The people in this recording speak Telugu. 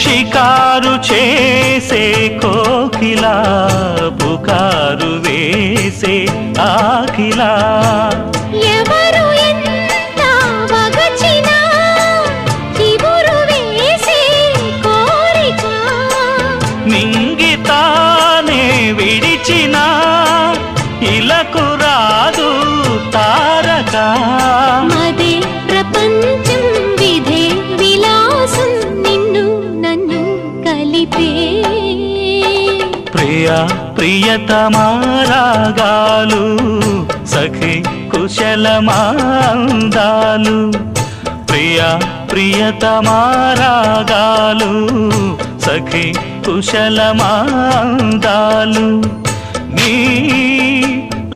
షికారు చేసే కోకిలా పుకారు వేసే ఆకిలా ఎవరు ఎంత వగచినా చిగురు వేసే కోరిక మింగితానే విడిచినా ఇలకు రాదు తారక మదే ప్రపంచం విధే విలాసం నిన్ను నన్ను కలిపే ప్రియ ప్రియతమారాగాలు సఖి కుశలమాందాలు ప్రియ ప్రియతమారాగాలు సఖి కుశలమాందాలు నీ